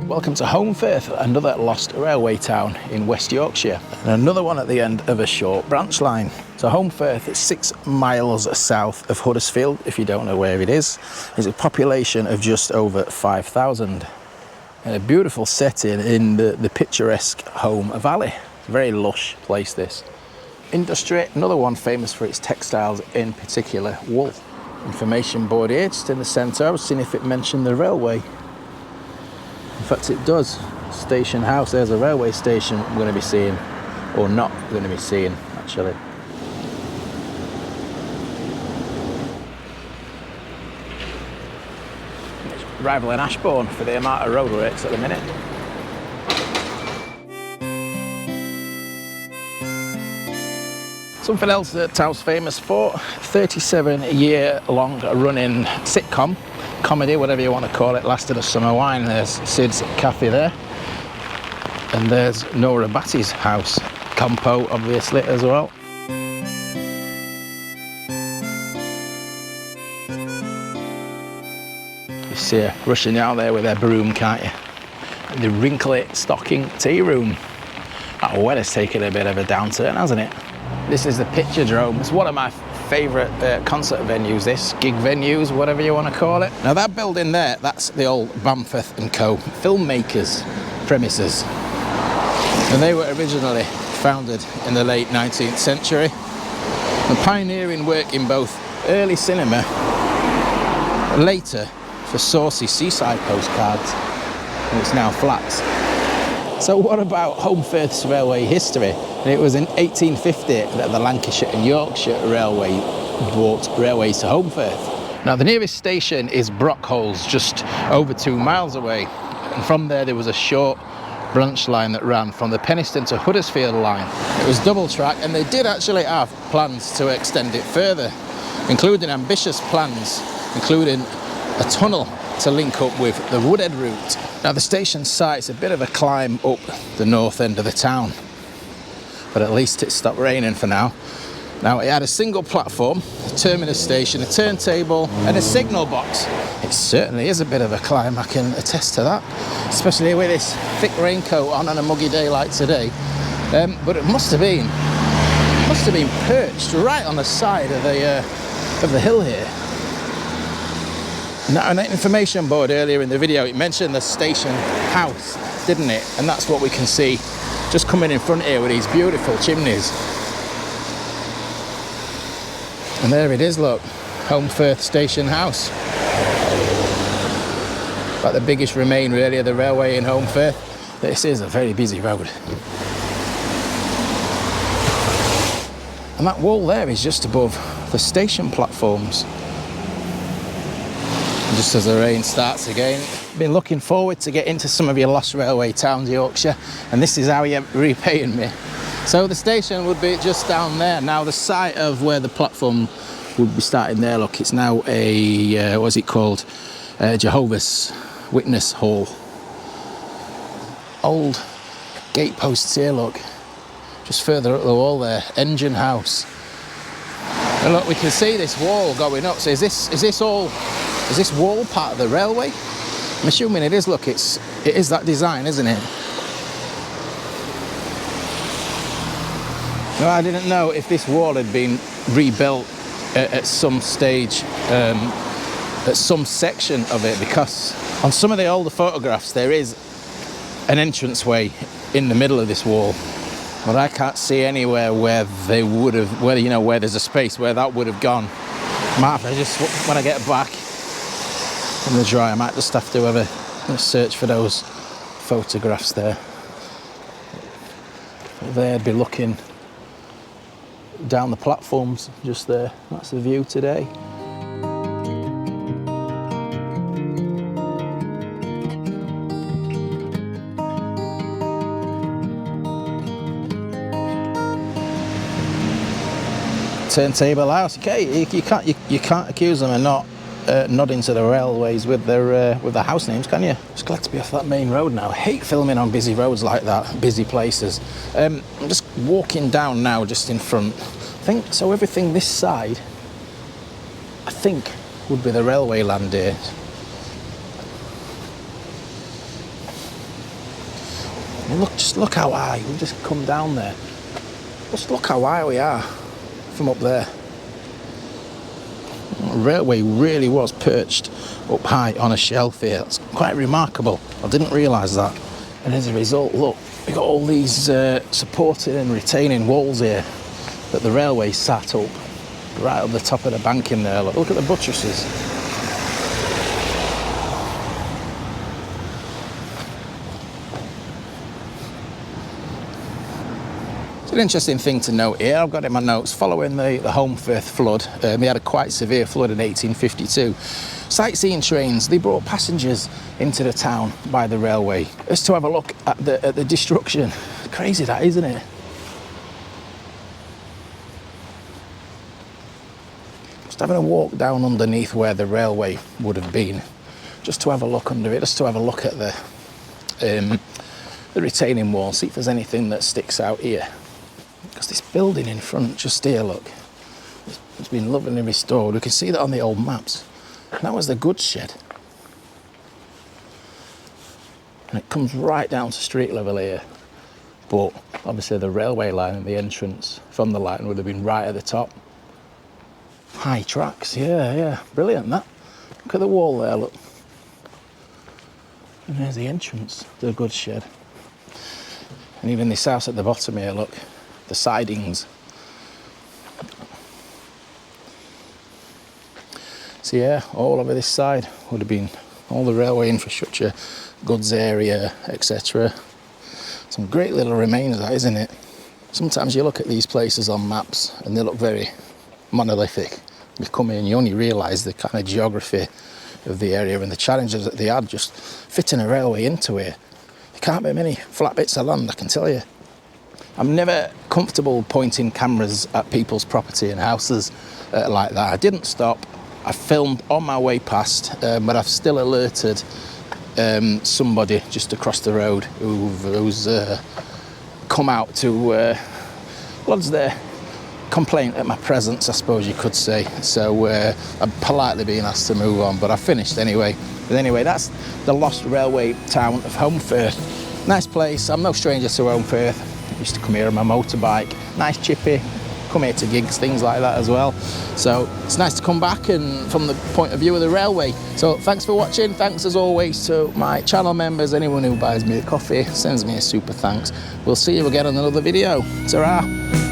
Welcome to Holmfirth, another lost railway town in West Yorkshire, and another one at the end of a short branch line. So Holmfirth is 6 miles south of Huddersfield, if you don't know where it is. It's a population of just over 5,000. And a beautiful setting in the picturesque Holme Valley. It's a very lush place, this. Industry, another one famous for its textiles, in particular wool. Information board here, just in the centre. I was seeing if it mentioned the railway. In fact, it does. Station house, there's a railway station I'm going to be seeing, or not going to be seeing, actually. It's rivaling Ashbourne for the amount of roadworks at the minute. Something else that town's famous for, 37-year-long running sitcom, comedy, whatever you want to call it, lasted a summer wine. There's Sid's Cafe there, and there's Nora Batty's house, Campo obviously as well. You see her rushing out there with her broom, can't you? And the wrinkly stocking tea room. That weather's taken a bit of a downturn, hasn't it? This is the Picturedrome. It's one of my favourite concert venues, this, gig venues, whatever you want to call it. Now that building there, that's the old Bamforth & Co. filmmakers' premises. And they were originally founded in the late 19th century. And pioneering work in both early cinema and later for saucy seaside postcards. And it's now flats. So what about Holmfirth's railway history? It was in 1850 that the Lancashire and Yorkshire Railway brought railways to Holmfirth. Now the nearest station is Brockholes, just over 2 miles away. And from there was a short branch line that ran from the Penistone to Huddersfield line. It was double track, and they did actually have plans to extend it further, including ambitious plans, including a tunnel to link up with the Woodhead route. Now the station site's a bit of a climb up the north end of the town, but at least it stopped raining for now. Now it had a single platform, a terminus station, a turntable and a signal box. It certainly is a bit of a climb, I can attest to that, especially with this thick raincoat on a muggy day like today. But it must have been perched right on the side of the hill here. Now, on that information board earlier in the video, it mentioned the station house, didn't it? And that's what we can see just coming in front here with these beautiful chimneys. And there it is, look, Holmfirth Station House. About the biggest remain, really, of the railway in Holmfirth. This is a very busy road. And that wall there is just above the station platforms. Just as the rain starts again. Been looking forward to get into some of your lost railway towns, Yorkshire, and this is how you're repaying me. So the station would be just down there. Now the site of where the platform would be starting there, look, it's now a, what's it called? Jehovah's Witness Hall. Old gateposts here, look. Just further up the wall there, engine house. And look, we can see this wall going up. So is this wall part of the railway? I'm assuming it is. Look, it is that design, isn't it? No, I didn't know if this wall had been rebuilt at some stage, at some section of it, because on some of the older photographs there is an entranceway in the middle of this wall, but I can't see anywhere where they would have, where there's a space where that would have gone. Martha, just when I get back in the dry, I might just have to have a search for those photographs there. They'd be looking down the platforms just there. That's the view today. Turntable house. Okay, you can't accuse them of not nodding to the railways with their house names, can you? Just glad to be off that main road now. I hate filming on busy roads like that, busy places. I'm just walking down now, just in front. I think so. Everything this side, I think, would be the railway land here. I mean, just look how high. We've just come down there. Just look how high we are from up there. The railway really was perched up high on a shelf here. That's quite remarkable. I didn't realise that. And as a result, look, we've got all these supporting and retaining walls here that the railway sat up right up the top of the bank in there. Look at the buttresses. It's an interesting thing to note here. I've got in my notes, following the Holmfirth flood, we had a quite severe flood in 1852. Sightseeing trains, they brought passengers into the town by the railway just to have a look at the destruction. Crazy that, isn't it? Just having a walk down underneath where the railway would have been, just to have a look under it, just to have a look at the retaining wall, see if there's anything that sticks out here. Because this building in front, just here, look, it's been lovingly restored. We can see that on the old maps. And that was the goods shed. And it comes right down to street level here. But obviously the railway line and the entrance from the line would have been right at the top. High tracks, yeah, brilliant that. Look at the wall there, look. And there's the entrance to the goods shed. And even this house at the bottom here, look, the sidings. So yeah, all over this side would have been all the railway infrastructure, goods area, etc. Some great little remains, that, isn't it? Sometimes you look at these places on maps and they look very monolithic. You come in, you only realise the kind of geography of the area and the challenges that they had just fitting a railway into it. There can't be many flat bits of land, I can tell you. I'm never comfortable pointing cameras at people's property and houses like that. I didn't stop. I filmed on my way past, but I've still alerted somebody just across the road who's come out to lodge their complaint at my presence, I suppose you could say. So I'm politely being asked to move on, but I finished anyway. But anyway, that's the lost railway town of Holmfirth. Nice place. I'm no stranger to Holmfirth. I used to come here on my motorbike. Nice chippy. Come here to gigs, things like that as well. So it's nice to come back and from the point of view of the railway. So thanks for watching. Thanks as always to my channel members, anyone who buys me a coffee, sends me a super thanks. We'll see you again on another video. Ta-ra.